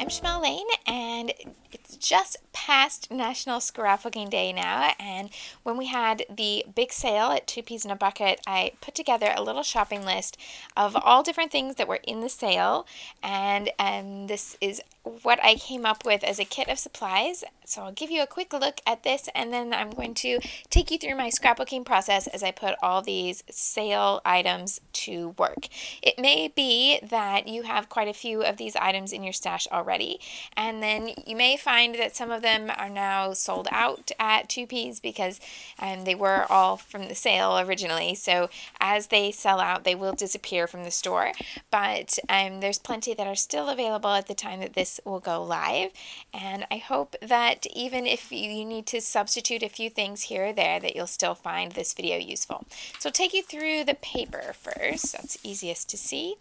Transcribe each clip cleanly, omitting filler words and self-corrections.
I'm Shmalane, and it's just past National Scrapbooking Day now, and when we had the big sale at 2 Peas in a Bucket, I put together a little shopping list of all different things that were in the sale, and this is what I came up with as a kit of supplies. So I'll give you a quick look at this, and then I'm going to take you through my scrapbooking process as I put all these sale items to work. It may be that you have quite a few of these items in your stash already, and then you may find that some of them are now sold out at 2 Peas because they were all from the sale originally. So as they sell out, they will disappear from the store, but there's plenty that are still available at the time that this will go live, and I hope that even if you need to substitute a few things here or there, that you'll still find this video useful. So I'll take you through the paper first. That's easiest to see.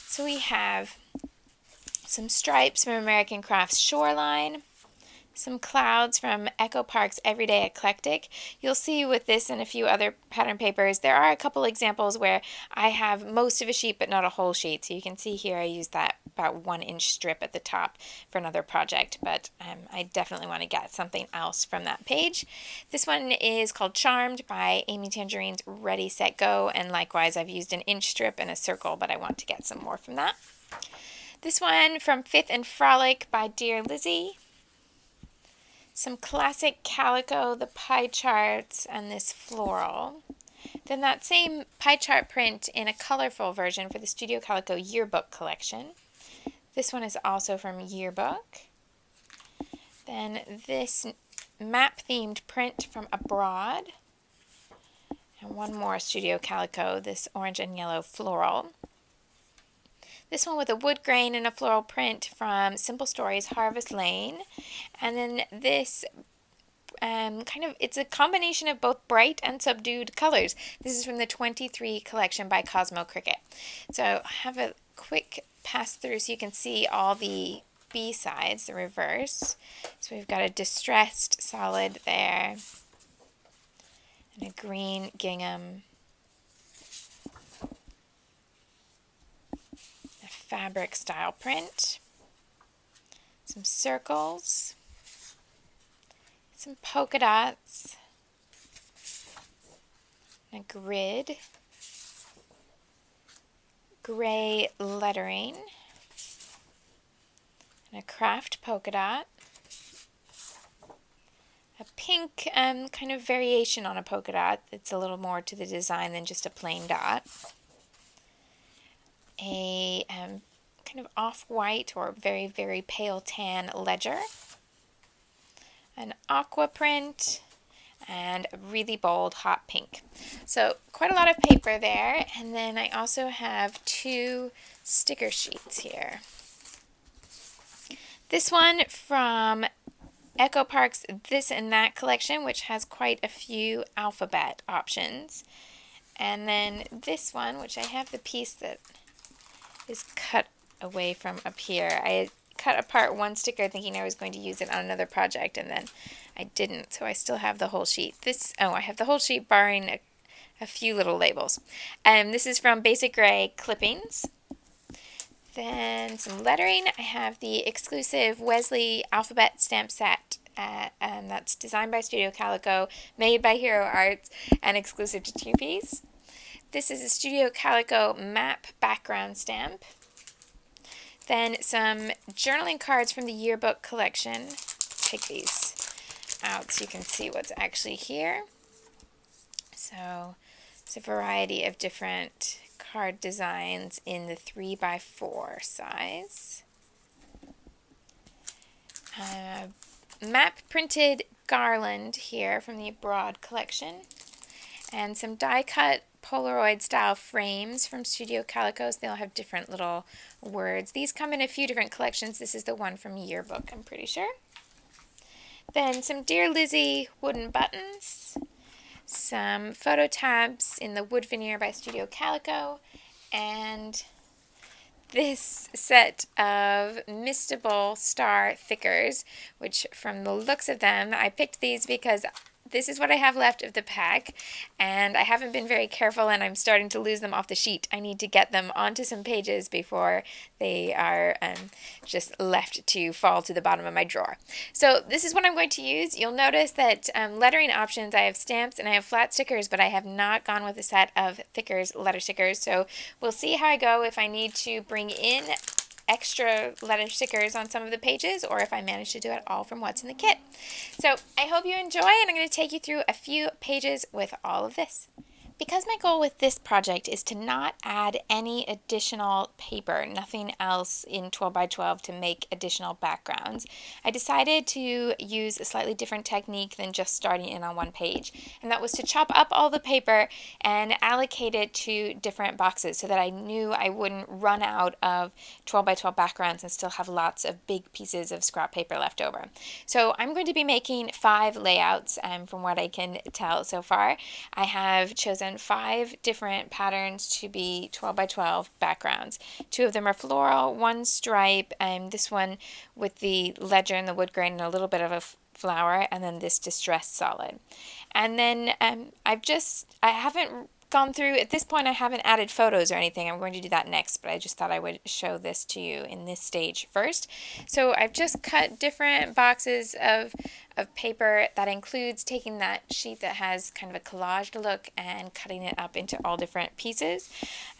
So we have some stripes from American Crafts Shoreline, some clouds from Echo Park's Everyday Eclectic. You'll see with this and a few other pattern papers, there are a couple examples where I have most of a sheet but not a whole sheet. So you can see here I used that about 1-inch strip at the top for another project, but I definitely want to get something else from that page. This one is called Charmed by Amy Tangerine's Ready, Set, Go, and likewise I've used an inch strip and a circle, but I want to get some more from that. This one from Fifth and Frolic by Dear Lizzie. Some classic calico, the pie charts, and this floral. Then that same pie chart print in a colorful version for the Studio Calico Yearbook collection. This one is also from Yearbook. Then this map-themed print from Abroad. And one more Studio Calico, this orange and yellow floral. This one with a wood grain and a floral print from Simple Stories Harvest Lane. And then this it's a combination of both bright and subdued colors. This is from the 23 collection by Cosmo Cricket. So I'll have a quick pass through so you can see all the B-sides, the reverse. So we've got a distressed solid there, and a green gingham, fabric style print, some circles, some polka dots, a grid, gray lettering, and a craft polka dot, a pink kind of variation on a polka dot that's a little more to the design than just a plain dot, a kind of off-white or very, very pale tan ledger, an aqua print, and a really bold hot pink. So quite a lot of paper there, and then I also have 2 sticker sheets here. This one from Echo Park's This and That collection, which has quite a few alphabet options. And then this one, which I have the piece that is cut away from up here. I cut apart one sticker thinking I was going to use it on another project, and then I didn't, so I still have the whole sheet. I have the whole sheet barring a few little labels. This is from Basic Gray Clippings. Then some lettering. I have the exclusive Wesley alphabet stamp set, and that's designed by Studio Calico, made by Hero Arts, and exclusive to 2 Peas. This is a Studio Calico map background stamp. Then some journaling cards from the Yearbook collection. Take these out so you can see what's actually here. So it's a variety of different card designs in the 3x4 size. Map printed garland here from the Abroad collection. And some die-cut Polaroid style frames from Studio Calico. They all have different little words. These come in a few different collections. This is the one from Yearbook, I'm pretty sure. Then some Dear Lizzie wooden buttons, some photo tabs in the wood veneer by Studio Calico, and this set of Mistable Star Thickers, which from the looks of them, I picked these because this is what I have left of the pack, and I haven't been very careful and I'm starting to lose them off the sheet. I need to get them onto some pages before they are just left to fall to the bottom of my drawer. So this is what I'm going to use. You'll notice that lettering options, I have stamps and I have flat stickers, but I have not gone with a set of thicker letter stickers. So we'll see how I go if I need to bring in extra letter stickers on some of the pages or if I manage to do it all from what's in the kit. So I hope you enjoy, and I'm going to take you through a few pages with all of this. Because my goal with this project is to not add any additional paper, nothing else in 12 by 12 to make additional backgrounds, I decided to use a slightly different technique than just starting in on one page. And that was to chop up all the paper and allocate it to different boxes so that I knew I wouldn't run out of 12 by 12 backgrounds and still have lots of big pieces of scrap paper left over. So I'm going to be making 5 layouts from what I can tell so far. I have chosen 5 different patterns to be 12 by 12 backgrounds. 2 of them are floral, 1 stripe, and this one with the ledger and the wood grain and a little bit of a flower, and then this distressed solid. And then I haven't gone through, at this point I haven't added photos or anything. I'm going to do that next, but I just thought I would show this to you in this stage first. So I've just cut different boxes of paper. That includes taking that sheet that has kind of a collaged look and cutting it up into all different pieces.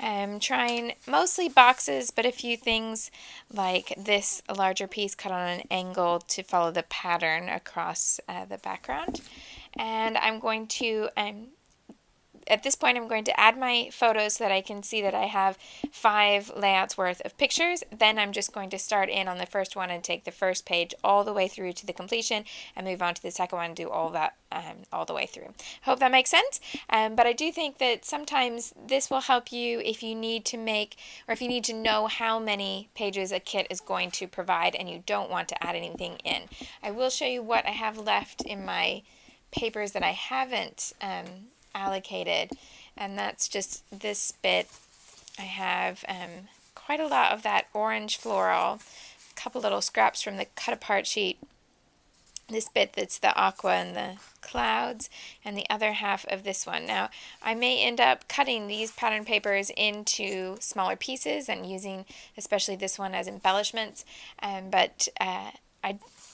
I'm trying mostly boxes, but a few things like this larger piece cut on an angle to follow the pattern across the background. And I'm going to at this point, I'm going to add my photos so that I can see that I have 5 layouts worth of pictures. Then I'm just going to start in on the first one and take the first page all the way through to the completion and move on to the second one and do all that all the way through. Hope that makes sense. But I do think that sometimes this will help you if you need to make, or if you need to know how many pages a kit is going to provide and you don't want to add anything in. I will show you what I have left in my papers that I haven't allocated, and that's just this bit. I have quite a lot of that orange floral, a couple little scraps from the cut apart sheet, this bit that's the aqua and the clouds, and the other half of this one. Now I may end up cutting these pattern papers into smaller pieces and using especially this one as embellishments, but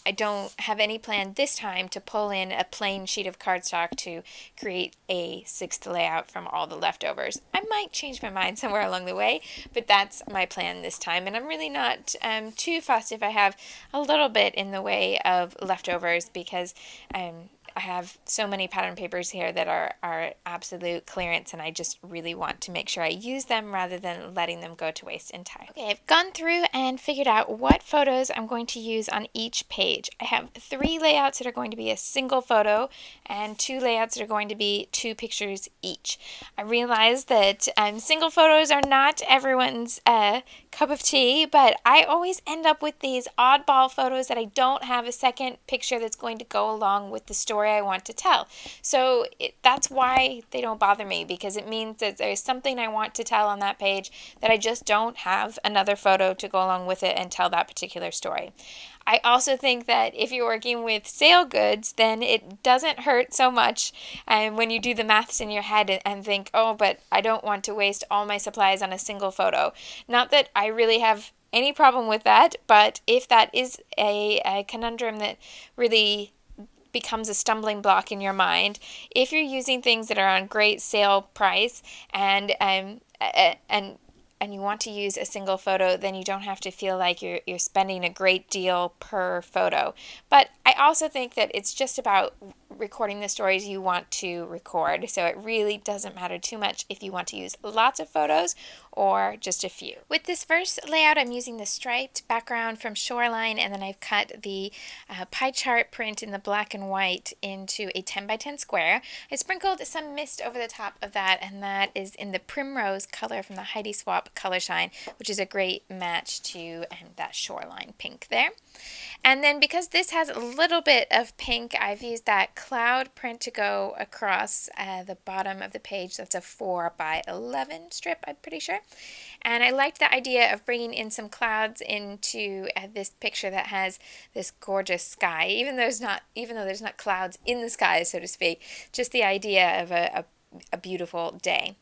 I don't have any plan this time to pull in a plain sheet of cardstock to create a 6th layout from all the leftovers. I might change my mind somewhere along the way, but that's my plan this time. And I'm really not too fussed if I have a little bit in the way of leftovers, because I have so many pattern papers here that are absolute clearance, and I just really want to make sure I use them rather than letting them go to waste entirely. Okay, I've gone through and figured out what photos I'm going to use on each page. I have 3 layouts that are going to be a single photo and 2 layouts that are going to be 2 pictures each. I realize that single photos are not everyone's cup of tea, but I always end up with these oddball photos that I don't have a second picture that's going to go along with the story I want to tell. So that's why they don't bother me, because it means that there's something I want to tell on that page that I just don't have another photo to go along with it and tell that particular story. I also think that if you're working with sale goods, then it doesn't hurt so much when you do the maths in your head and think, oh, but I don't want to waste all my supplies on a single photo. Not that I really have any problem with that, but if that is a conundrum that really becomes a stumbling block in your mind, if you're using things that are on great sale price and you want to use a single photo, then you don't have to feel like you're spending a great deal per photo. But I also think that it's just about recording the stories you want to record. So it really doesn't matter too much if you want to use lots of photos or just a few. With this first layout, I'm using the striped background from Shoreline, and then I've cut the pie chart print in the black and white into a 10 by 10 square. I sprinkled some mist over the top of that, and that is in the primrose color from the Heidi Swap Color Shine, which is a great match to that Shoreline pink there. And then because this has a little bit of pink, I've used that cloud print to go across the bottom of the page. That's a 4x11 strip, I'm pretty sure. And I liked the idea of bringing in some clouds into this picture that has this gorgeous sky, even though there's not clouds in the sky, so to speak, just the idea of a beautiful day.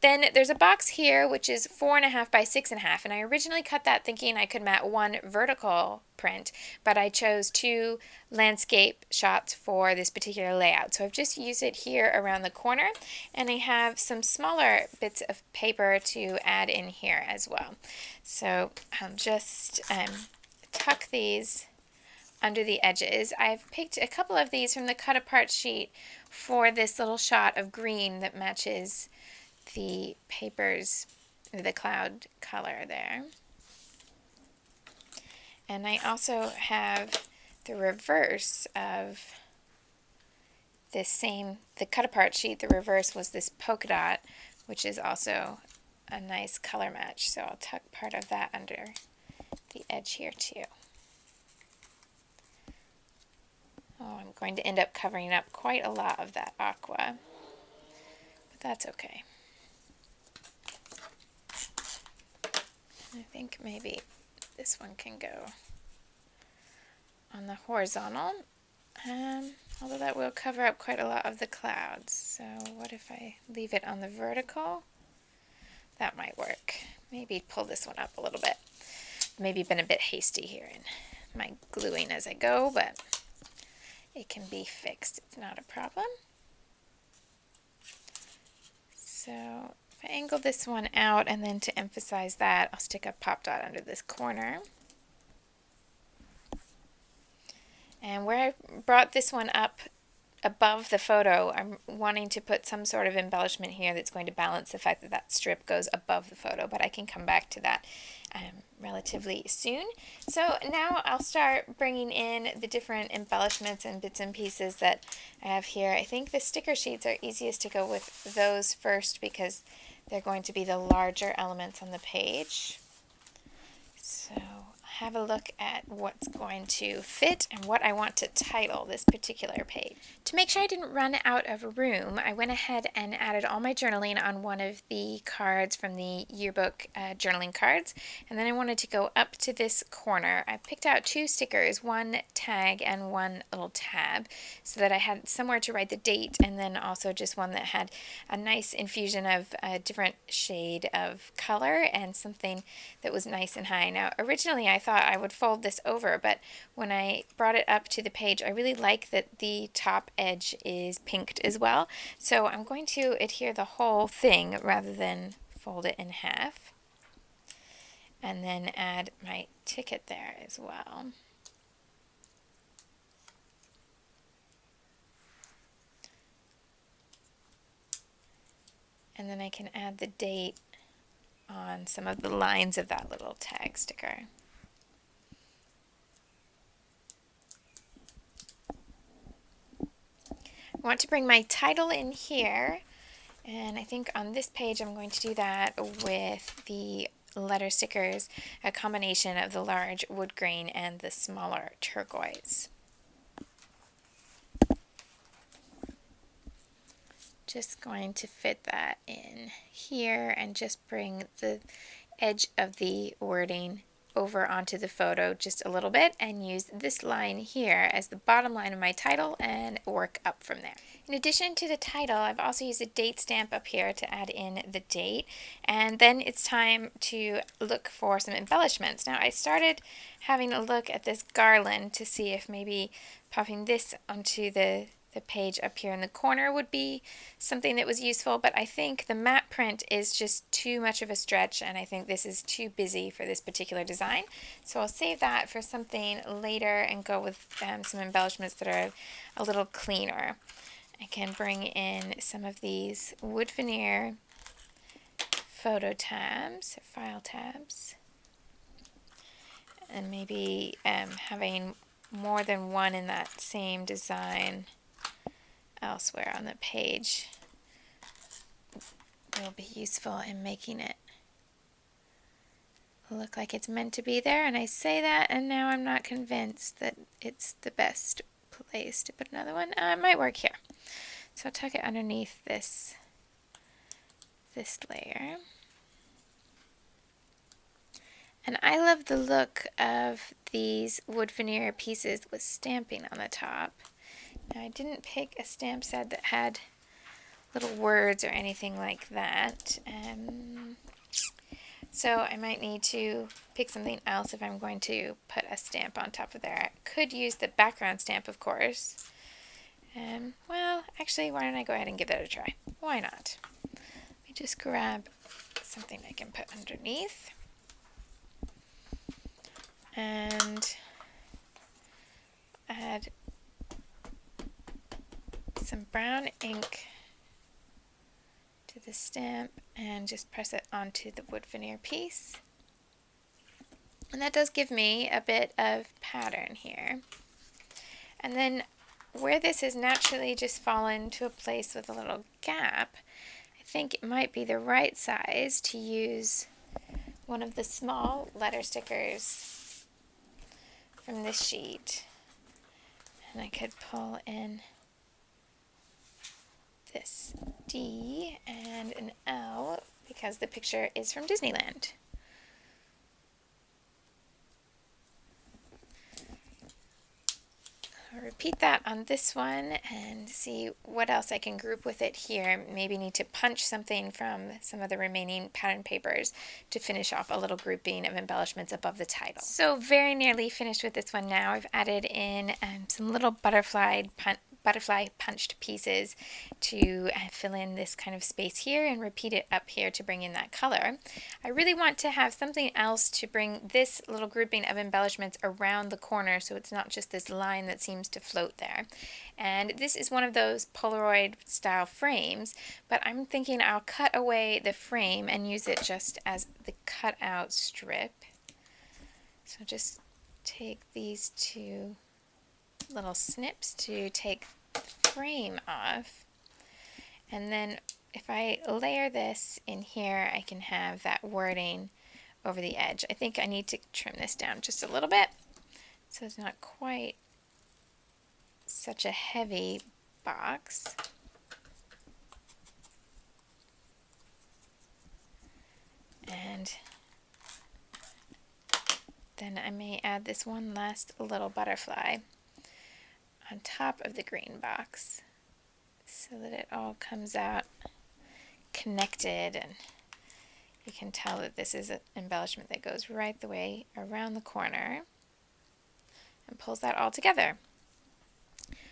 Then there's a box here which is 4.5 by 6.5, and I originally cut that thinking I could mat one vertical print, but I chose 2 landscape shots for this particular layout. So I've just used it here around the corner, and I have some smaller bits of paper to add in here as well. So I'll just tuck these under the edges. I've picked a couple of these from the cut apart sheet for this little shot of green that matches the paper's, the cloud color there. And I also have the reverse of this same, the cut apart sheet. The reverse was this polka dot, which is also a nice color match. So I'll tuck part of that under the edge here too. Oh, I'm going to end up covering up quite a lot of that aqua, but that's okay. I think maybe this one can go on the horizontal, although that will cover up quite a lot of the clouds. So what if I leave it on the vertical? That might work. Maybe pull this one up a little bit. Maybe been a bit hasty here in my gluing as I go, but it can be fixed. It's not a problem. So if I angle this one out, and then to emphasize that, I'll stick a pop dot under this corner. And where I brought this one up above the photo, I'm wanting to put some sort of embellishment here that's going to balance the fact that that strip goes above the photo, but I can come back to that relatively soon. So now I'll start bringing in the different embellishments and bits and pieces that I have here. I think the sticker sheets are easiest to go with those first because they're going to be the larger elements on the page. So have a look at what's going to fit and what I want to title this particular page. To make sure I didn't run out of room, I went ahead and added all my journaling on one of the cards from the yearbook journaling cards, and then I wanted to go up to this corner. I picked out 2 stickers, one tag and one little tab, so that I had somewhere to write the date, and then also just one that had a nice infusion of a different shade of color and something that was nice and high. Now originally I thought I would fold this over, but when I brought it up to the page, I really like that the top edge is pinked as well. So I'm going to adhere the whole thing rather than fold it in half. And then add my ticket there as well. And then I can add the date on some of the lines of that little tag sticker. I want to bring my title in here, and I think on this page I'm going to do that with the letter stickers, a combination of the large wood grain and the smaller turquoise. Just going to fit that in here and just bring the edge of the wording over onto the photo just a little bit and use this line here as the bottom line of my title and work up from there. In addition to the title, I've also used a date stamp up here to add in the date, and then it's time to look for some embellishments. Now I started having a look at this garland to see if maybe popping this onto the page up here in the corner would be something that was useful, but I think the matte print is just too much of a stretch, and I think this is too busy for this particular design. So I'll save that for something later and go with some embellishments that are a little cleaner. I can bring in some of these wood veneer photo tabs, file tabs, and maybe having more than one in that same design elsewhere on the page will be useful in making it look like it's meant to be there. And I say that, and now I'm not convinced that it's the best place to put another one. It might work here. So I'll tuck it underneath this layer. And I love the look of these wood veneer pieces with stamping on the top. Now I didn't pick a stamp set that had little words or anything like that. So I might need to pick something else if I'm going to put a stamp on top of there. I could use the background stamp, of course. Well, actually, why don't I go ahead and give that a try? Why not? Let me just grab something I can put underneath. And add some brown ink to the stamp and just press it onto the wood veneer piece. And that does give me a bit of pattern here. And then where this has naturally just fallen to a place with a little gap, I think it might be the right size to use one of the small letter stickers from this sheet. And I could pull in this D and an L because the picture is from Disneyland. I'll repeat that on this one and see what else I can group with it here. Maybe need to punch something from some of the remaining pattern papers to finish off a little grouping of embellishments above the title. So very nearly finished with this one now. I've added in some little butterfly punched pieces to fill in this kind of space here and repeat it up here to bring in that color. I really want to have something else to bring this little grouping of embellishments around the corner so it's not just this line that seems to float there. And this is one of those Polaroid style frames, but I'm thinking I'll cut away the frame and use it just as the cutout strip. So just take these two little snips to take the frame off, and then if I layer this in here I can have that wording over the edge. I think I need to trim this down just a little bit so it's not quite such a heavy box. And then I may add this one last little butterfly on top of the green box so that it all comes out connected, and you can tell that this is an embellishment that goes right the way around the corner and pulls that all together.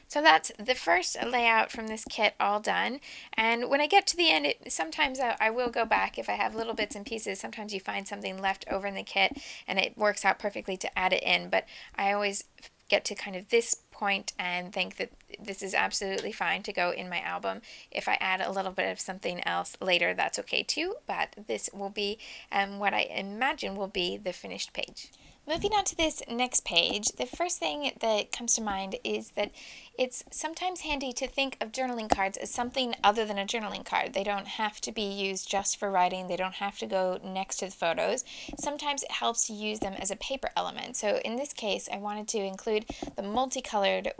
So that's the first layout from this kit all done, and when I get to the end, sometimes I will go back if I have little bits and pieces. Sometimes you find something left over in the kit and it works out perfectly to add it in, but I always get to kind of this point and think that this is absolutely fine to go in my album. If I add a little bit of something else later, that's okay too, but this will be what I imagine will be the finished page. Moving on to this next page, the first thing that comes to mind is that it's sometimes handy to think of journaling cards as something other than a journaling card. They don't have to be used just for writing. They don't have to go next to the photos. Sometimes it helps to use them as a paper element. So in this case, I wanted to include the multicolored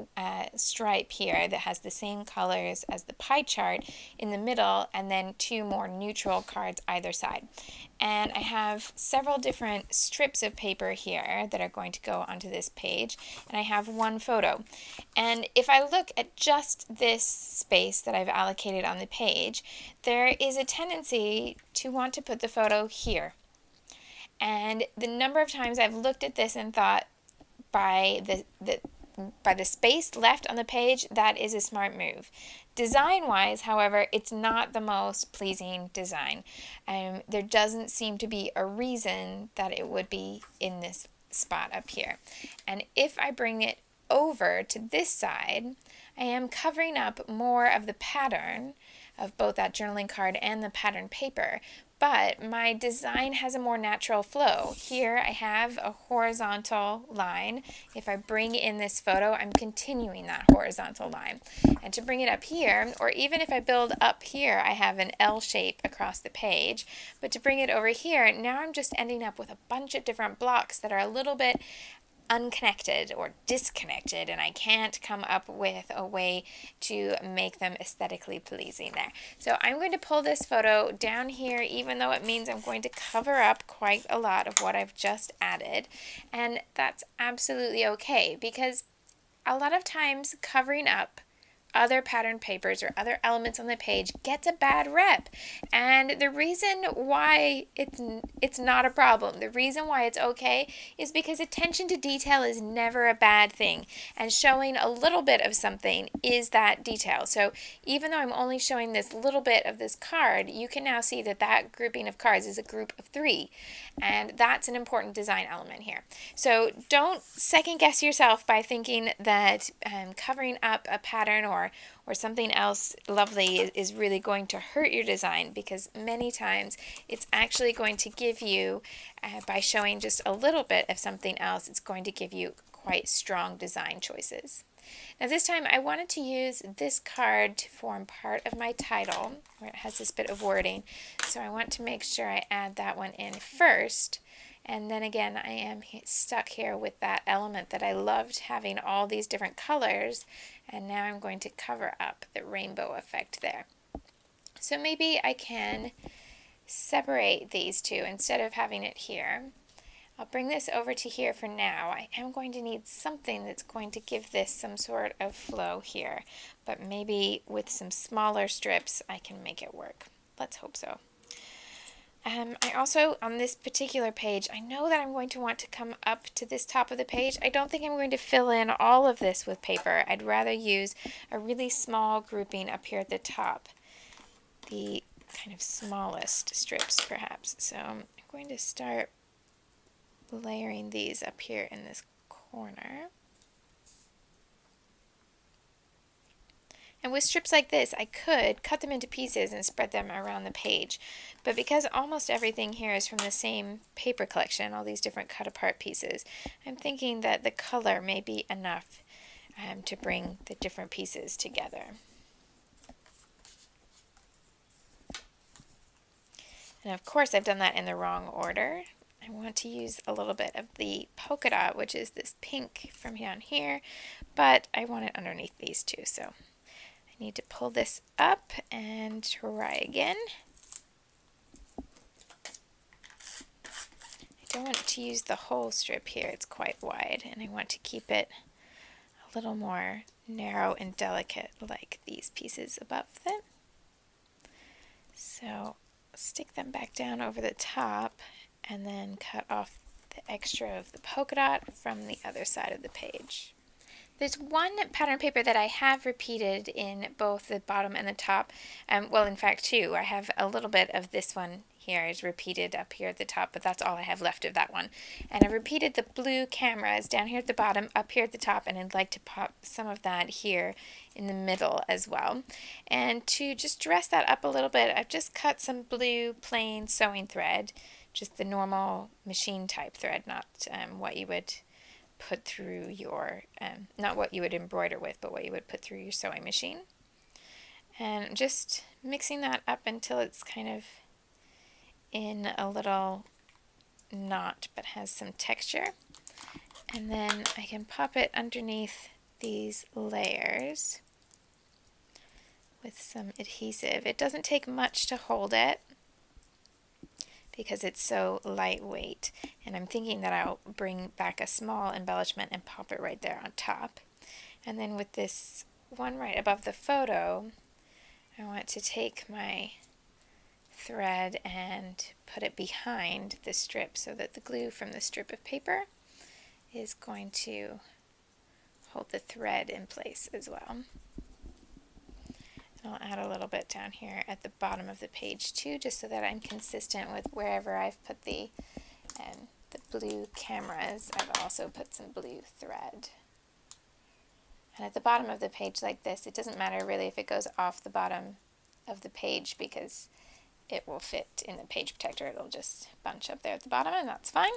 stripe here that has the same colors as the pie chart in the middle, and then two more neutral cards either side. And I have several different strips of paper here that are going to go onto this page, and I have one photo. And if I look at just this space that I've allocated on the page, there is a tendency to want to put the photo here. And the number of times I've looked at this and thought, by the space left on the page, that is a smart move. Design-wise, however, it's not the most pleasing design. There doesn't seem to be a reason that it would be in this spot up here. And if I bring it over to this side, I am covering up more of the pattern of both that journaling card and the pattern paper, but my design has a more natural flow. Here I have a horizontal line. If I bring in this photo, I'm continuing that horizontal line. And to bring it up here, or even if I build up here, I have an L shape across the page. But to bring it over here, now I'm just ending up with a bunch of different blocks that are a little bit unconnected or disconnected, and I can't come up with a way to make them aesthetically pleasing there. So I'm going to pull this photo down here, even though it means I'm going to cover up quite a lot of what I've just added, and that's absolutely okay, because a lot of times covering up other pattern papers or other elements on the page gets a bad rep. And the reason why it's not a problem, the reason why it's okay, is because attention to detail is never a bad thing. And showing a little bit of something is that detail. So even though I'm only showing this little bit of this card, you can now see that that grouping of cards is a group of 3. And that's an important design element here. So don't second guess yourself by thinking that covering up a pattern or something else lovely is really going to hurt your design, because many times it's actually going to give you, by showing just a little bit of something else, it's going to give you quite strong design choices. Now this time I wanted to use this card to form part of my title, where it has this bit of wording, so I want to make sure I add that one in first. And then again, I am stuck here with that element that I loved having all these different colors, and now I'm going to cover up the rainbow effect there. So maybe I can separate these two instead of having it here. I'll bring this over to here for now. I am going to need something that's going to give this some sort of flow here, but maybe with some smaller strips I can make it work. Let's hope so. I also, on this particular page, I know that I'm going to want to come up to this top of the page. I don't think I'm going to fill in all of this with paper. I'd rather use a really small grouping up here at the top, the kind of smallest strips perhaps. So I'm going to start layering these up here in this corner. And with strips like this, I could cut them into pieces and spread them around the page. But because almost everything here is from the same paper collection, all these different cut apart pieces, I'm thinking that the color may be enough to bring the different pieces together. And of course I've done that in the wrong order. I want to use a little bit of the polka dot, which is this pink from down here, but I want it underneath these two, so I need to pull this up and try again. I don't want to use the whole strip here, it's quite wide, and I want to keep it a little more narrow and delicate like these pieces above it. So stick them back down over the top and then cut off the extra of the polka dot from the other side of the page. There's one pattern paper that I have repeated in both the bottom and the top. Well, in fact, 2. I have a little bit of this one here is repeated up here at the top, but that's all I have left of that one. And I've repeated the blue cameras down here at the bottom, up here at the top, and I'd like to pop some of that here in the middle as well. And to just dress that up a little bit, I've just cut some blue plain sewing thread, just the normal machine type thread, not what you would put through your, not what you would embroider with, but what you would put through your sewing machine. And just mixing that up until it's kind of in a little knot but has some texture. And then I can pop it underneath these layers with some adhesive. It doesn't take much to hold it because it's so lightweight, and I'm thinking that I'll bring back a small embellishment and pop it right there on top. And then with this one right above the photo, I want to take my thread and put it behind the strip so that the glue from the strip of paper is going to hold the thread in place as well. I'll add a little bit down here at the bottom of the page too, just so that I'm consistent with wherever I've put the blue cameras. I've also put some blue thread. And at the bottom of the page like this, it doesn't matter really if it goes off the bottom of the page because it will fit in the page protector. It'll just bunch up there at the bottom, and that's fine.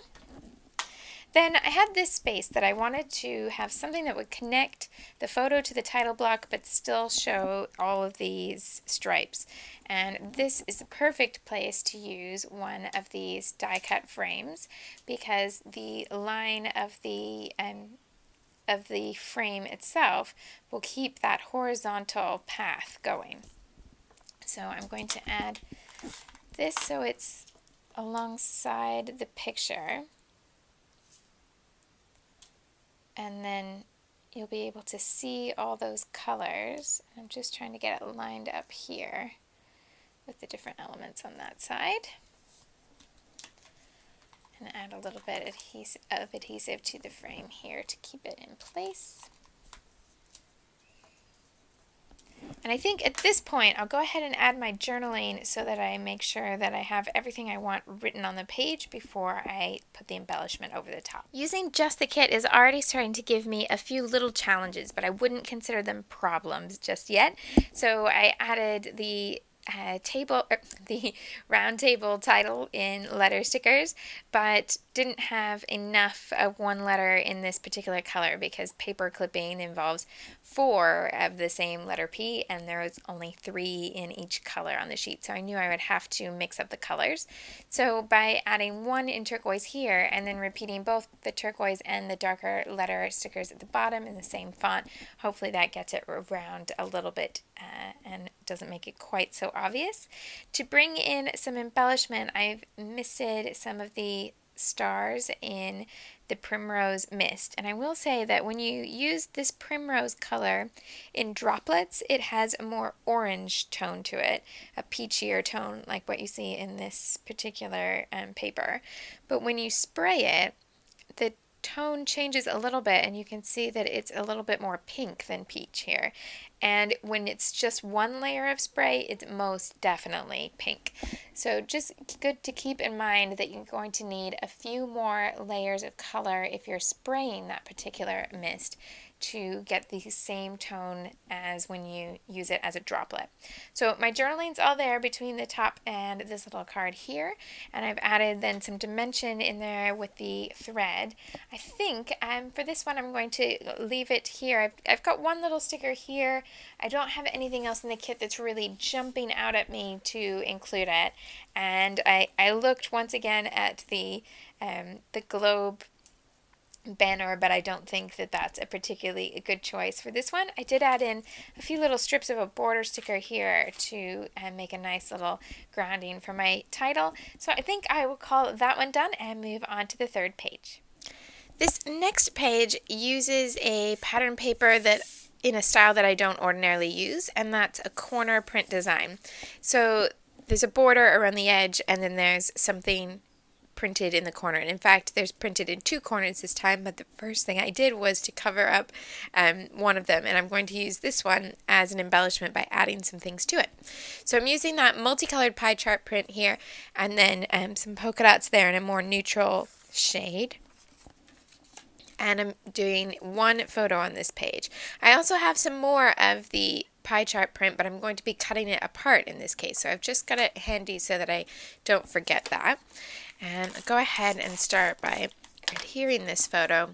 Then I had this space that I wanted to have something that would connect the photo to the title block but still show all of these stripes. And this is the perfect place to use one of these die cut frames because the line of the frame itself will keep that horizontal path going. So I'm going to add this so it's alongside the picture, and then you'll be able to see all those colors. I'm just trying to get it lined up here with the different elements on that side, and add a little bit of adhesive to the frame here to keep it in place. And I think at this point I'll go ahead and add my journaling so that I make sure that I have everything I want written on the page before I put the embellishment over the top. Using just the kit is already starting to give me a few little challenges, but I wouldn't consider them problems just yet. So I added the the round table title in letter stickers, but didn't have enough of one letter in this particular color because paper clipping involves 4 of the same letter P, and there was only 3 in each color on the sheet, so I knew I would have to mix up the colors. So by adding 1 in turquoise here and then repeating both the turquoise and the darker letter stickers at the bottom in the same font, hopefully that gets it around a little bit and doesn't make it quite so obvious. To bring in some embellishment, I've misted some of the stars in the Primrose Mist, and I will say that when you use this primrose color in droplets, it has a more orange tone to it, a peachier tone like what you see in this particular paper. But when you spray it, the tone changes a little bit, and you can see that it's a little bit more pink than peach here. And when it's just one layer of spray, it's most definitely pink. So just good to keep in mind that you're going to need a few more layers of color if you're spraying that particular mist to get the same tone as when you use it as a droplet. So my journaling's all there between the top and this little card here, and I've added then some dimension in there with the thread. I think for this one I'm going to leave it here. I've got one little sticker here. I don't have anything else in the kit that's really jumping out at me to include it, and I looked once again at the globe banner, but I don't think that that's a particularly good choice for this one. I did add in a few little strips of a border sticker here to make a nice little grounding for my title. So I think I will call that one done and move on to the third page. This next page uses a pattern paper that in a style that I don't ordinarily use, and that's a corner print design. So there's a border around the edge, and then there's something printed in the corner. And in fact, there's printed in 2 corners this time, but the first thing I did was to cover up one of them, and I'm going to use this one as an embellishment by adding some things to it. So I'm using that multicolored pie chart print here, and then some polka dots there in a more neutral shade. And I'm doing 1 photo on this page. I also have some more of the pie chart print, but I'm going to be cutting it apart in this case. So I've just got it handy so that I don't forget that. And I'll go ahead and start by adhering this photo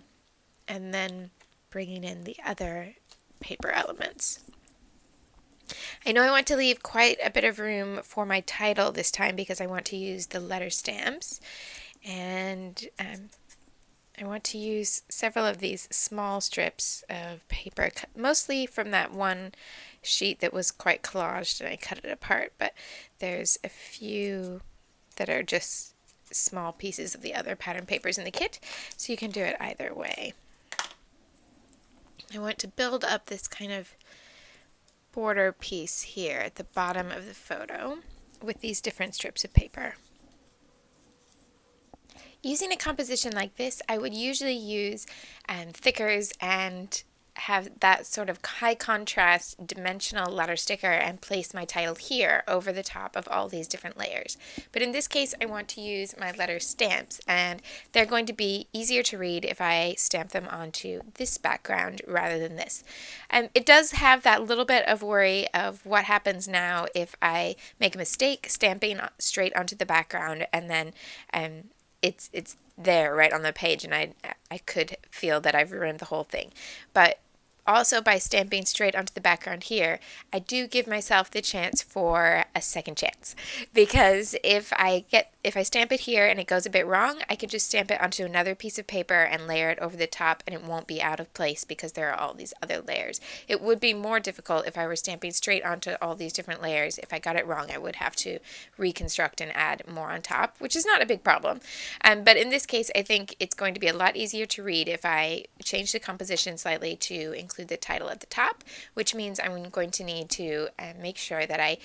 and then bringing in the other paper elements. I know I want to leave quite a bit of room for my title this time because I want to use the letter stamps, and I want to use several of these small strips of paper, mostly from that one sheet that was quite collaged and I cut it apart, but there's a few that are just small pieces of the other pattern papers in the kit, so you can do it either way. I want to build up this kind of border piece here at the bottom of the photo with these different strips of paper. Using a composition like this, I would usually use thickers and have that sort of high contrast dimensional letter sticker and place my title here over the top of all these different layers. But in this case, I want to use my letter stamps, and they're going to be easier to read if I stamp them onto this background rather than this. It does have that little bit of worry of what happens now if I make a mistake stamping straight onto the background and then it's there right on the page, and I could feel that I've ruined the whole thing. But also, by stamping straight onto the background here, I do give myself the chance for a second chance, because if I stamp it here and it goes a bit wrong, I could just stamp it onto another piece of paper and layer it over the top, and it won't be out of place because there are all these other layers. It would be more difficult if I were stamping straight onto all these different layers. If I got it wrong, I would have to reconstruct and add more on top, which is not a big problem. But in this case, I think it's going to be a lot easier to read if I change the composition slightly to include the title at the top, which means I'm going to need to make sure that I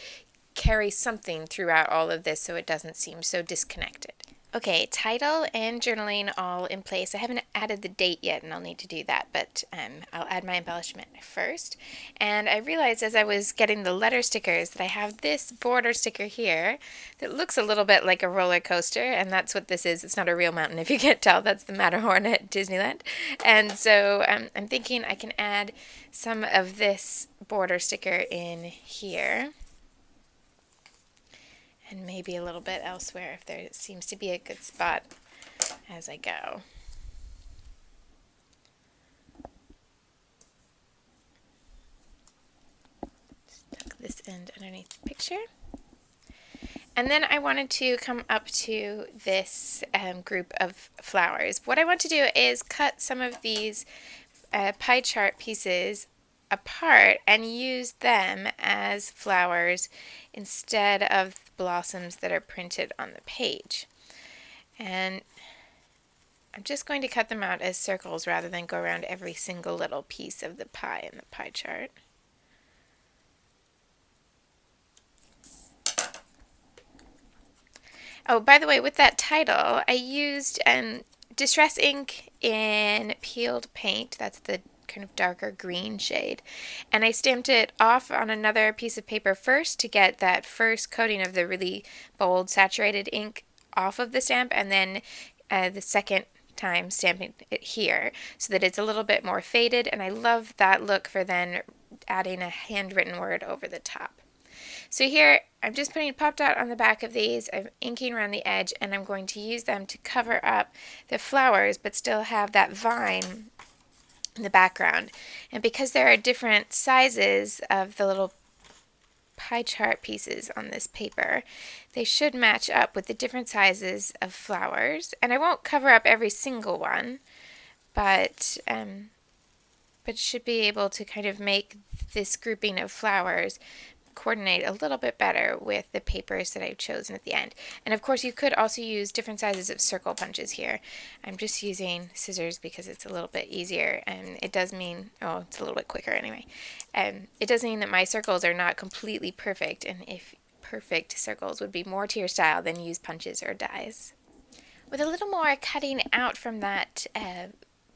carry something throughout all of this so it doesn't seem so disconnected. Okay, title and journaling all in place. I haven't added the date yet, and I'll need to do that, but I'll add my embellishment first. And I realized as I was getting the letter stickers that I have this border sticker here that looks a little bit like a roller coaster, and that's what this is. It's not a real mountain, if you can't tell. That's the Matterhorn at Disneyland. And so I'm thinking I can add some of this border sticker in here, and maybe a little bit elsewhere if there seems to be a good spot as I go. Tuck this end underneath the picture. And then I wanted to come up to this group of flowers. What I want to do is cut some of these pie chart pieces apart and use them as flowers instead of blossoms that are printed on the page. And I'm just going to cut them out as circles rather than go around every single little piece of the pie in the pie chart. Oh, by the way, with that title, I used distress ink in peeled paint. That's the kind of darker green shade, and I stamped it off on another piece of paper first to get that first coating of the really bold saturated ink off of the stamp, and then the second time stamping it here so that it's a little bit more faded, and I love that look for then adding a handwritten word over the top. So here I'm just putting a pop dot on the back of these, I'm inking around the edge, and I'm going to use them to cover up the flowers but still have that vine in the background. And because there are different sizes of the little pie chart pieces on this paper, they should match up with the different sizes of flowers. And I won't cover up every single one, but should be able to kind of make this grouping of flowers coordinate a little bit better with the papers that I've chosen at the end. And of course you could also use different sizes of circle punches here. I'm just using scissors because it's a little bit easier, and it does mean, oh, it's a little bit quicker anyway. It does mean that my circles are not completely perfect, and if perfect circles would be more to your style, then use punches or dies. With a little more cutting out from that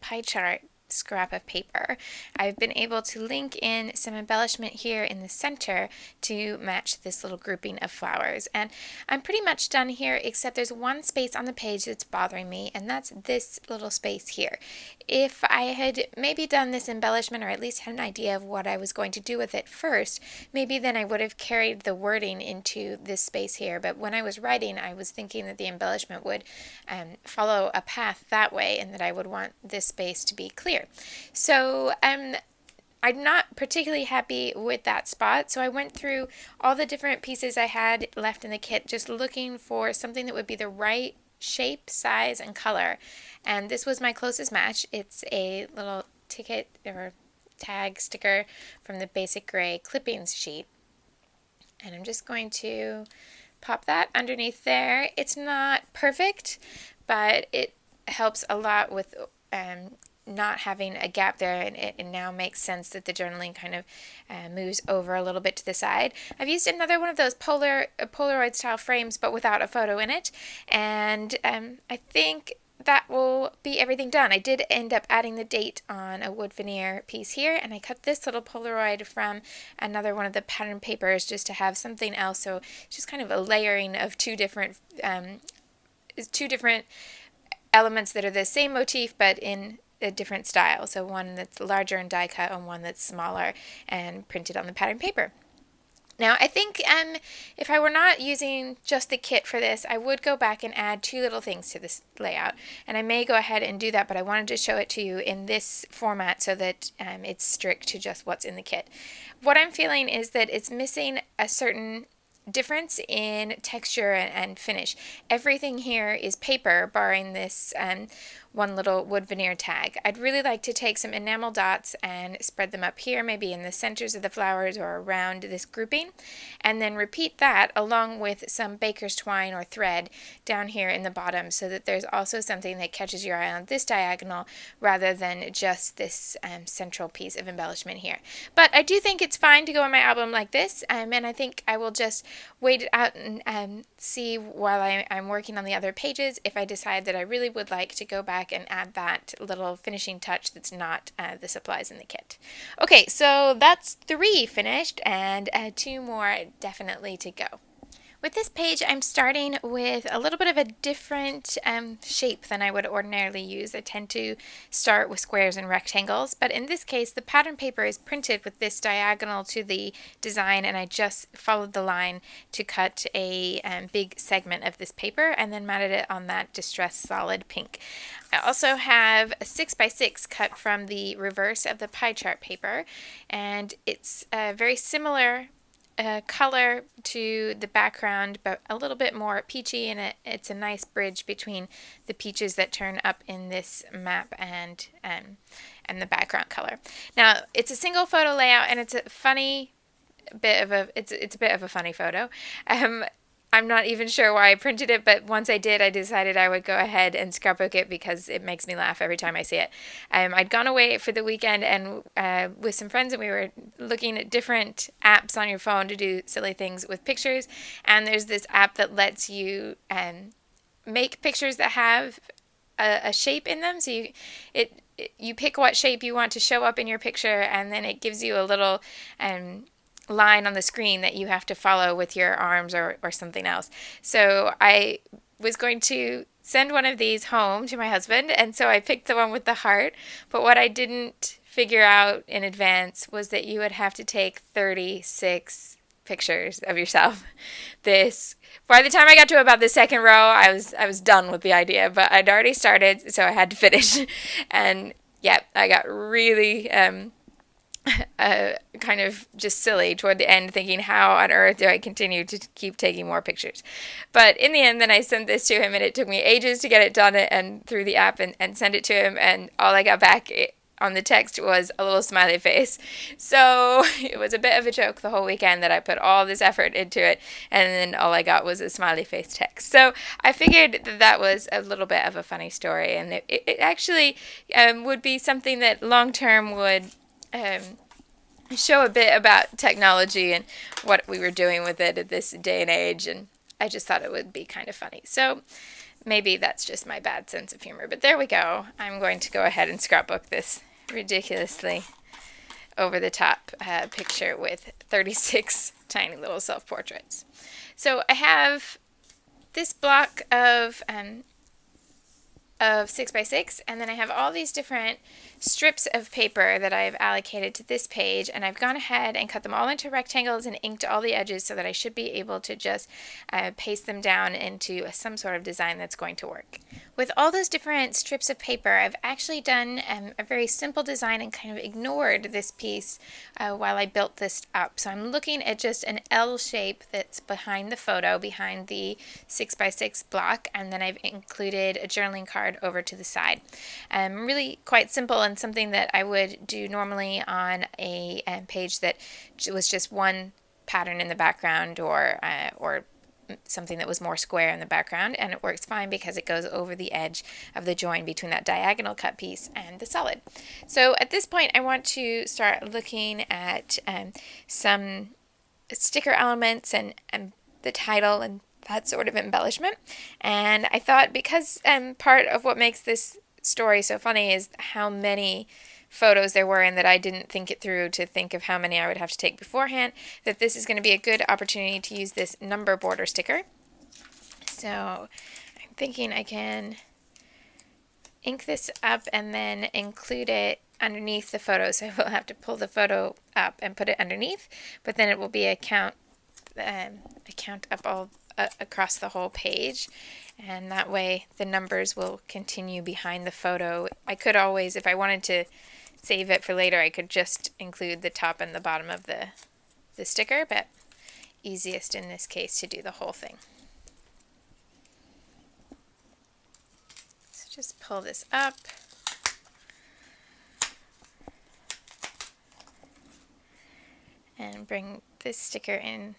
pie chart scrap of paper, I've been able to link in some embellishment here in the center to match this little grouping of flowers. And I'm pretty much done here, except there's one space on the page that's bothering me, and that's this little space here. If I had maybe done this embellishment, or at least had an idea of what I was going to do with it first, maybe then I would have carried the wording into this space here. But when I was writing, I was thinking that the embellishment would follow a path that way, and that I would want this space to be clear. So I'm not particularly happy with that spot, so I went through all the different pieces I had left in the kit, just looking for something that would be the right shape, size, and color. And this was my closest match. It's a little ticket or tag sticker from the Basic Gray clippings sheet. And I'm just going to pop that underneath there. It's not perfect, but it helps a lot with not having a gap there, and it now makes sense that the journaling kind of moves over a little bit to the side. I've used another one of those Polaroid style frames but without a photo in it, and I think that will be everything done. I did end up adding the date on a wood veneer piece here, and I cut this little Polaroid from another one of the pattern papers just to have something else, so it's just kind of a layering of two different elements that are the same motif but in a different style. So one that's larger and die cut and one that's smaller and printed on the pattern paper. Now, I think if I were not using just the kit for this, I would go back and add two little things to this layout. And I may go ahead and do that, but I wanted to show it to you in this format so that it's strict to just what's in the kit. What I'm feeling is that it's missing a certain difference in texture and finish. Everything here is paper, barring this one little wood veneer tag. I'd really like to take some enamel dots and spread them up here, maybe in the centers of the flowers or around this grouping, and then repeat that along with some baker's twine or thread down here in the bottom, so that there's also something that catches your eye on this diagonal rather than just this central piece of embellishment here. But I do think it's fine to go in my album like this, and I think I will just wait it out and see while I'm working on the other pages if I decide that I really would like to go back and add that little finishing touch that's not the supplies in the kit. Okay, so that's 3 finished and 2 more definitely to go. With this page, I'm starting with a little bit of a different shape than I would ordinarily use. I tend to start with squares and rectangles, but in this case, the pattern paper is printed with this diagonal to the design, and I just followed the line to cut a big segment of this paper and then matted it on that distressed solid pink. I also have a 6x6 cut from the reverse of the pie chart paper, and it's very similar color to the background, but a little bit more peachy, and it's a nice bridge between the peaches that turn up in this map and the background color. Now, it's a single photo layout, and it's a funny bit of a it's a bit of a funny photo. I'm not even sure why I printed it, but once I did, I decided I would go ahead and scrapbook it because it makes me laugh every time I see it. I'd gone away for the weekend and with some friends, and we were looking at different apps on your phone to do silly things with pictures. And there's this app that lets you make pictures that have a shape in them. So you pick what shape you want to show up in your picture, and then it gives you a little line on the screen that you have to follow with your arms or something else. So I was going to send one of these home to my husband, and so I picked the one with the heart. But what I didn't figure out in advance was that you would have to take 36 pictures of yourself. By the time I got to about the second row, I was done with the idea, but I'd already started, so I had to finish. And yeah, I got really kind of just silly toward the end, thinking, how on earth do I continue to keep taking more pictures? But in the end, then I sent this to him, and it took me ages to get it done and through the app and send it to him, and all I got back on the text was a little smiley face. So it was a bit of a joke the whole weekend that I put all this effort into it, and then all I got was a smiley face text. So I figured that was a little bit of a funny story, and it actually would be something that long term would show a bit about technology and what we were doing with it at this day and age, and I just thought it would be kind of funny. So maybe that's just my bad sense of humor, but there we go. I'm going to go ahead and scrapbook this ridiculously over-the-top picture with 36 tiny little self-portraits. So I have this block of 6x6, and then I have all these different strips of paper that I've allocated to this page, and I've gone ahead and cut them all into rectangles and inked all the edges so that I should be able to just paste them down into some sort of design that's going to work. With all those different strips of paper, I've actually done a very simple design and kind of ignored this piece while I built this up. So I'm looking at just an L shape that's behind the photo, behind the 6x6 block, and then I've included a journaling card over to the side. Really quite simple, and something that I would do normally on a page that was just one pattern in the background or something that was more square in the background, and it works fine because it goes over the edge of the join between that diagonal cut piece and the solid. So at this point, I want to start looking at some sticker elements and the title and that sort of embellishment. And I thought, because part of what makes this story so funny is how many photos there were, and that I didn't think it through to think of how many I would have to take beforehand, that this is going to be a good opportunity to use this number border sticker. So I'm thinking I can ink this up and then include it underneath the photo. So I will have to pull the photo up and put it underneath, but then it will be a count count up all across the whole page, and that way the numbers will continue behind the photo. I could always, if I wanted to save it for later, I could just include the top and the bottom of the sticker, but easiest in this case to do the whole thing. So just pull this up. And bring this sticker in,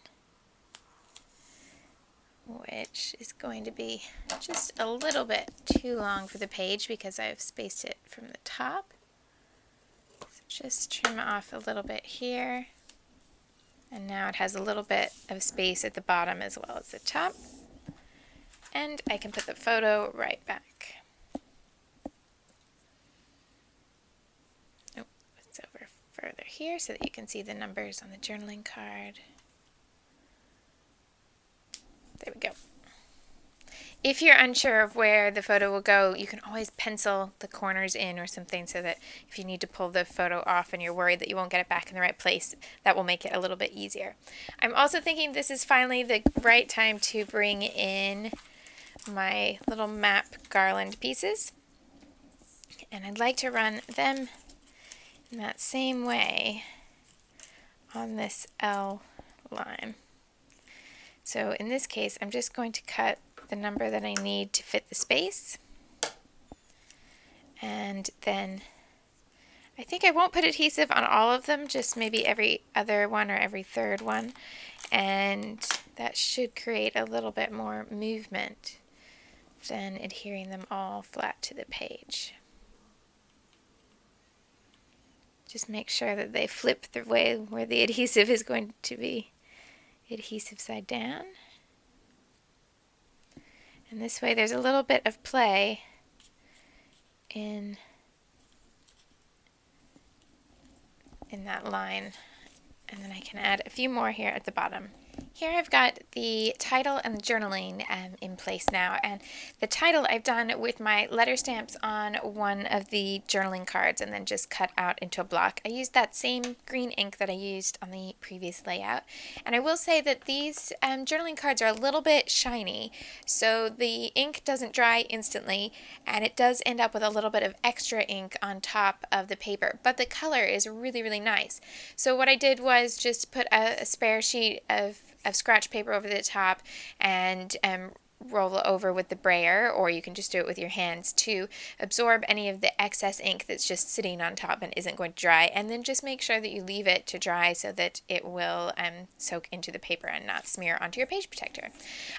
which is going to be just a little bit too long for the page because I've spaced it from the top. So just trim off a little bit here. And now it has a little bit of space at the bottom as well as the top. And I can put the photo right back. Oh, it's over further here so that you can see the numbers on the journaling card. There we go. If you're unsure of where the photo will go, you can always pencil the corners in or something so that if you need to pull the photo off and you're worried that you won't get it back in the right place, that will make it a little bit easier. I'm also thinking this is finally the right time to bring in my little map garland pieces. And I'd like to run them in that same way on this L line. So in this case, I'm just going to cut the number that I need to fit the space. And then I think I won't put adhesive on all of them, just maybe every other one or every third one. And that should create a little bit more movement than adhering them all flat to the page. Just make sure that they flip the way where the adhesive is going to be adhesive side down. And this way there's a little bit of play in that line. And then I can add a few more here at the bottom. Here I've got the title and the journaling in place now, and the title I've done with my letter stamps on one of the journaling cards and then just cut out into a block. I used that same green ink that I used on the previous layout, and I will say that these journaling cards are a little bit shiny, so the ink doesn't dry instantly, and it does end up with a little bit of extra ink on top of the paper, but the color is really, really nice. So what I did was just put a spare sheet of scratch paper over the top and roll over with the brayer, or you can just do it with your hands to absorb any of the excess ink that's just sitting on top and isn't going to dry, and then just make sure that you leave it to dry so that it will soak into the paper and not smear onto your page protector.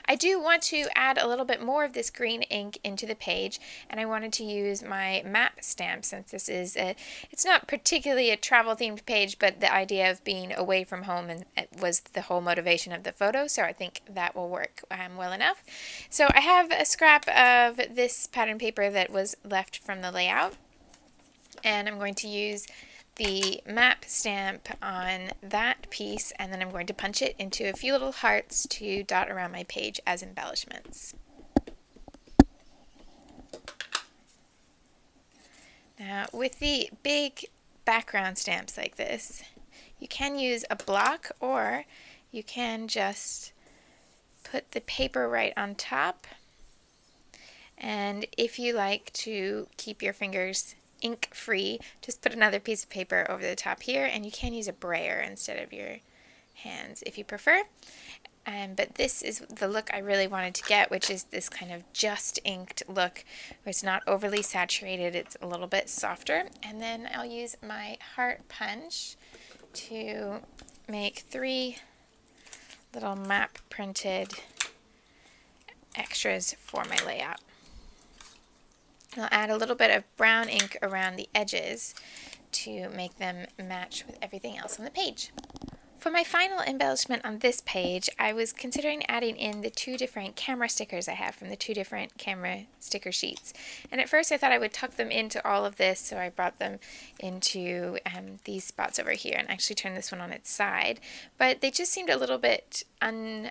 I do want to add a little bit more of this green ink into the page, and I wanted to use my map stamp since this is it's not particularly a travel themed page, but the idea of being away from home and it was the whole motivation of the photo, so I think that will work well enough. So I have a scrap of this pattern paper that was left from the layout, and I'm going to use the map stamp on that piece, and then I'm going to punch it into a few little hearts to dot around my page as embellishments. Now with the big background stamps like this, you can use a block, or you can just put the paper right on top, and if you like to keep your fingers ink free, just put another piece of paper over the top here, and you can use a brayer instead of your hands if you prefer. But this is the look I really wanted to get, which is this kind of just inked look where it's not overly saturated, it's a little bit softer. And then I'll use my heart punch to make 3 little map printed extras for my layout. I'll add a little bit of brown ink around the edges to make them match with everything else on the page. For my final embellishment on this page, I was considering adding in the 2 different camera stickers I have from the 2 different camera sticker sheets. And at first I thought I would tuck them into all of this, so I brought them into these spots over here and actually turned this one on its side. But they just seemed a little bit I'm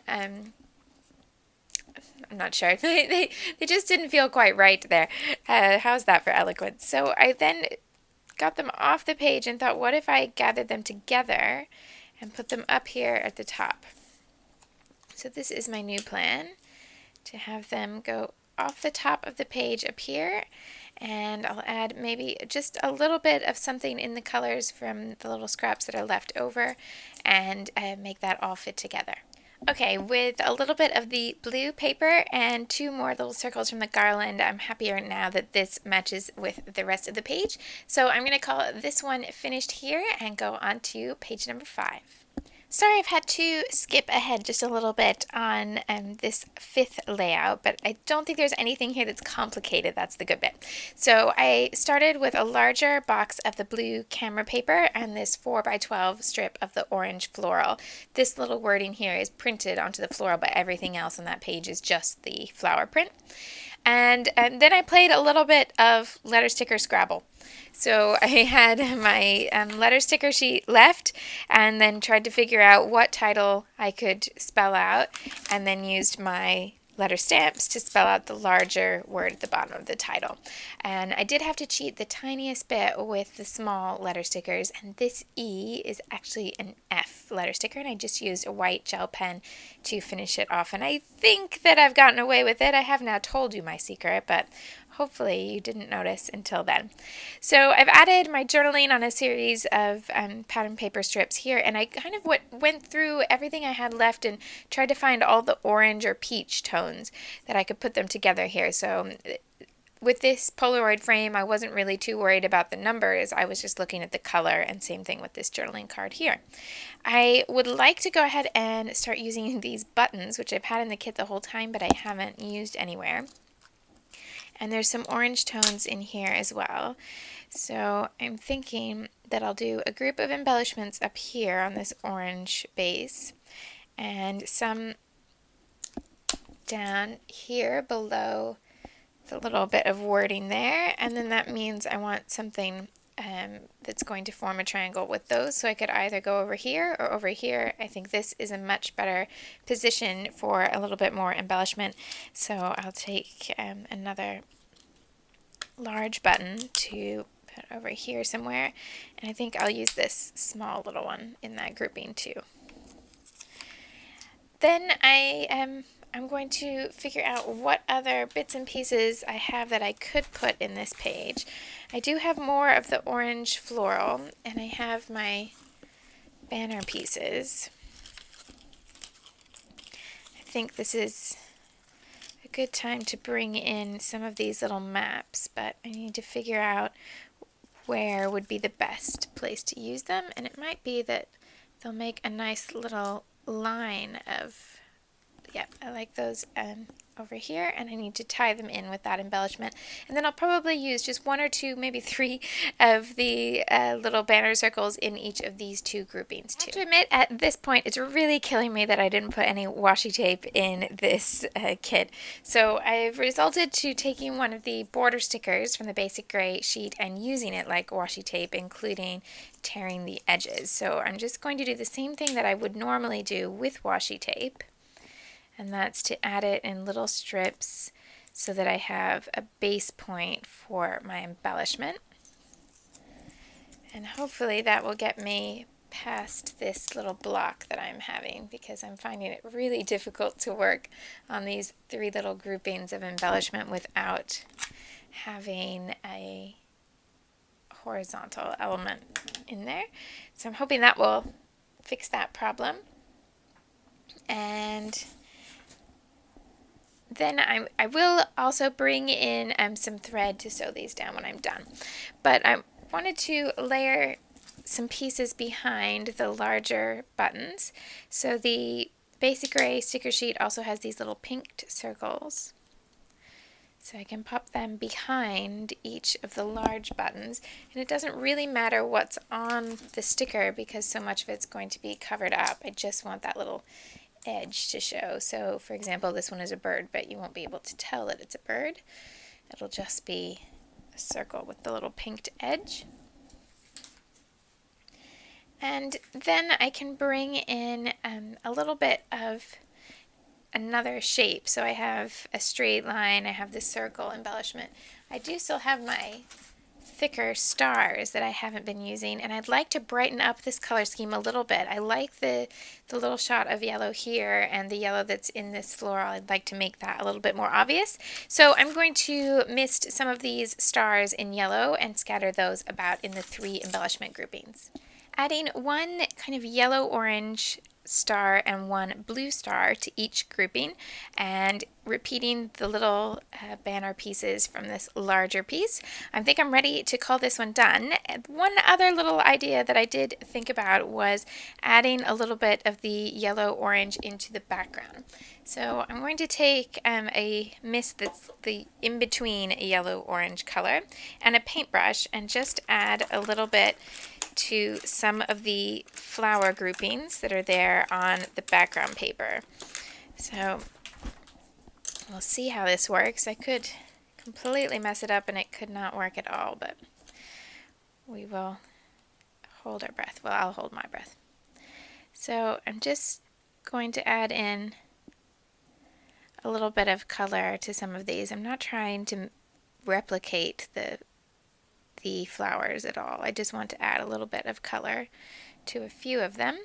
not sure. They just didn't feel quite right there. How's that for eloquence? So I then got them off the page and thought, what if I gathered them together and put them up here at the top? So this is my new plan, to have them go off the top of the page up here, and I'll add maybe just a little bit of something in the colors from the little scraps that are left over, and make that all fit together. Okay, with a little bit of the blue paper and 2 more little circles from the garland, I'm happier now that this matches with the rest of the page. So I'm going to call this one finished here and go on to page number 5. Sorry, I've had to skip ahead just a little bit on this 5th layout, but I don't think there's anything here that's complicated. That's the good bit. So I started with a larger box of the blue camera paper and this 4x12 strip of the orange floral. This little wording here is printed onto the floral, but everything else on that page is just the flower print. And then I played a little bit of letter sticker Scrabble. So I had my letter sticker sheet left, and then tried to figure out what title I could spell out, and then used my letter stamps to spell out the larger word at the bottom of the title. And I did have to cheat the tiniest bit with the small letter stickers, and this E is actually an F letter sticker, and I just used a white gel pen to finish it off. And I think that I've gotten away with it. I have now told you my secret, but hopefully you didn't notice until then. So I've added my journaling on a series of pattern paper strips here, and I kind of went through everything I had left and tried to find all the orange or peach tones that I could put them together here. So with this Polaroid frame, I wasn't really too worried about the numbers. I was just looking at the color, and same thing with this journaling card here. I would like to go ahead and start using these buttons, which I've had in the kit the whole time, but I haven't used anywhere. And there's some orange tones in here as well. So I'm thinking that I'll do a group of embellishments up here on this orange base, and some down here below the little bit of wording there, and then that means I want something that's going to form a triangle with those, so I could either go over here or over here. I think this is a much better position for a little bit more embellishment, so I'll take another large button to put over here somewhere, and I think I'll use this small little one in that grouping too. Then I'm going to figure out what other bits and pieces I have that I could put in this page. I do have more of the orange floral, and I have my banner pieces. I think this is a good time to bring in some of these little maps, but I need to figure out where would be the best place to use them, and it might be that they'll make a nice little line of, yep, I like those over here, and I need to tie them in with that embellishment. And then I'll probably use just 1 or 2, maybe 3 of the little banner circles in each of these 2 groupings too. I have to admit, at this point, it's really killing me that I didn't put any washi tape in this kit. So I've resorted to taking one of the border stickers from the basic gray sheet and using it like washi tape, including tearing the edges. So I'm just going to do the same thing that I would normally do with washi tape, and that's to add it in little strips so that I have a base point for my embellishment. And hopefully that will get me past this little block that I'm having, because I'm finding it really difficult to work on these 3 little groupings of embellishment without having a horizontal element in there. So I'm hoping that will fix that problem. And then I will also bring in some thread to sew these down when I'm done. But I wanted to layer some pieces behind the larger buttons. So the basic gray sticker sheet also has these little pinked circles. So I can pop them behind each of the large buttons. And it doesn't really matter what's on the sticker because so much of it's going to be covered up. I just want that little edge to show. So for example, this one is a bird, but you won't be able to tell that it's a bird. It'll just be a circle with the little pinked edge. And then I can bring in a little bit of another shape. So I have a straight line, I have the circle embellishment. I do still have my thicker stars that I haven't been using, and I'd like to brighten up this color scheme a little bit. I like the little shot of yellow here and the yellow that's in this floral. I'd like to make that a little bit more obvious. So I'm going to mist some of these stars in yellow and scatter those about in the 3 embellishment groupings. Adding one kind of yellow-orange star and one blue star to each grouping, and repeating the little banner pieces from this larger piece. I think I'm ready to call this one done. One other little idea that I did think about was adding a little bit of the yellow-orange into the background. So I'm going to take a mist that's the in-between yellow-orange color and a paintbrush and just add a little bit to some of the flower groupings that are there on the background paper. So we'll see how this works. I could completely mess it up and it could not work at all, but we will hold our breath. Well, I'll hold my breath. So I'm just going to add in a little bit of color to some of these. I'm not trying to replicate the flowers at all. I just want to add a little bit of color to a few of them.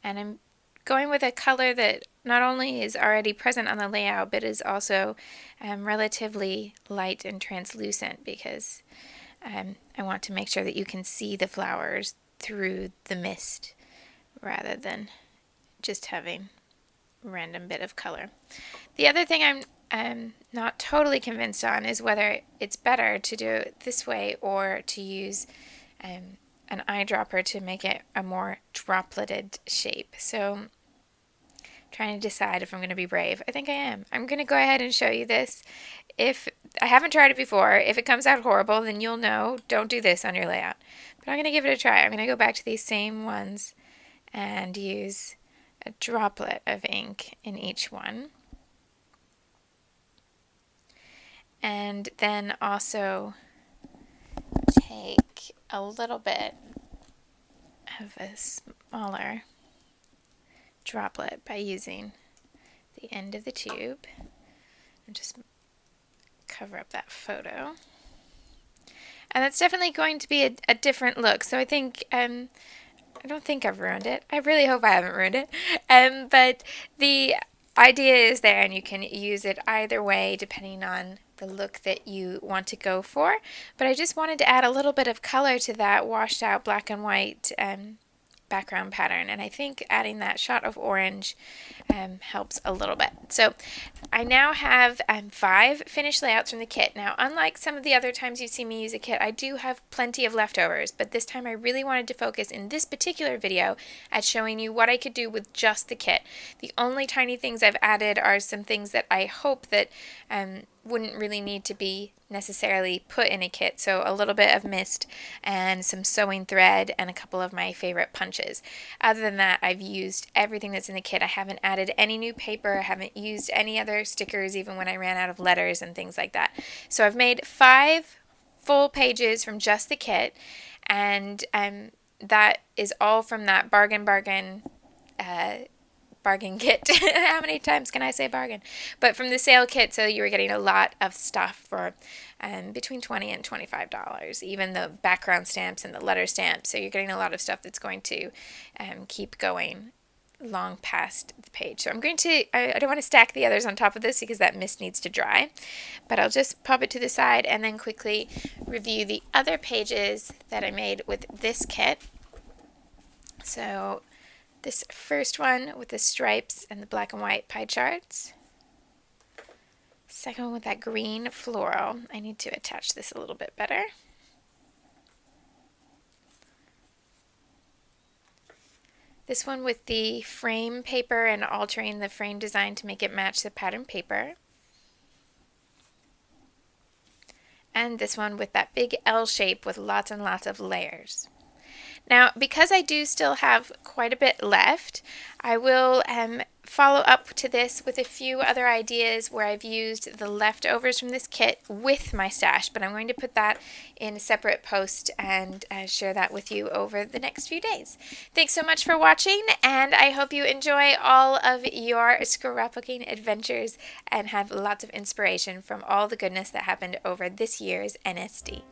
And I'm going with a color that not only is already present on the layout, but is also relatively light and translucent, because I want to make sure that you can see the flowers through the mist rather than just having a random bit of color. The other thing I'm not totally convinced on is whether it's better to do it this way or to use an eyedropper to make it a more dropleted shape. So I'm trying to decide if I'm going to be brave. I think I am. I'm going to go ahead and show you this. If I haven't tried it before, if it comes out horrible, then you'll know. Don't do this on your layout. But I'm going to give it a try. I'm going to go back to these same ones and use a droplet of ink in each one. And then also take a little bit of a smaller droplet by using the end of the tube and just cover up that photo. And that's definitely going to be a different look. So I think, I don't think I've ruined it. I really hope I haven't ruined it. But the idea is there, and you can use it either way depending on the look that you want to go for. But I just wanted to add a little bit of color to that washed out black and white background pattern, and I think adding that shot of orange helps a little bit. So I now have 5 finished layouts from the kit. Now, unlike some of the other times you've seen me use a kit, I do have plenty of leftovers, but this time I really wanted to focus in this particular video at showing you what I could do with just the kit. The only tiny things I've added are some things that I hope that wouldn't really need to be necessarily put in a kit. So a little bit of mist and some sewing thread and a couple of my favorite punches. Other than that, I've used everything that's in the kit. I haven't added any new paper. I haven't used any other stickers even when I ran out of letters and things like that. So I've made 5 full pages from just the kit, and that is all from that bargain kit. How many times can I say bargain? But from the sale kit, so you were getting a lot of stuff for between $20 and $25, even the background stamps and the letter stamps. So you're getting a lot of stuff that's going to keep going long past the page. So I'm going to, I don't want to stack the others on top of this because that mist needs to dry, but I'll just pop it to the side and then quickly review the other pages that I made with this kit. So this first one with the stripes and the black and white pie charts. Second one with that green floral. I need to attach this a little bit better. This one with the frame paper and altering the frame design to make it match the pattern paper. And this one with that big L shape with lots and lots of layers. Now, because I do still have quite a bit left, I will follow up to this with a few other ideas where I've used the leftovers from this kit with my stash, but I'm going to put that in a separate post and share that with you over the next few days. Thanks so much for watching, and I hope you enjoy all of your scrapbooking adventures and have lots of inspiration from all the goodness that happened over this year's NSD.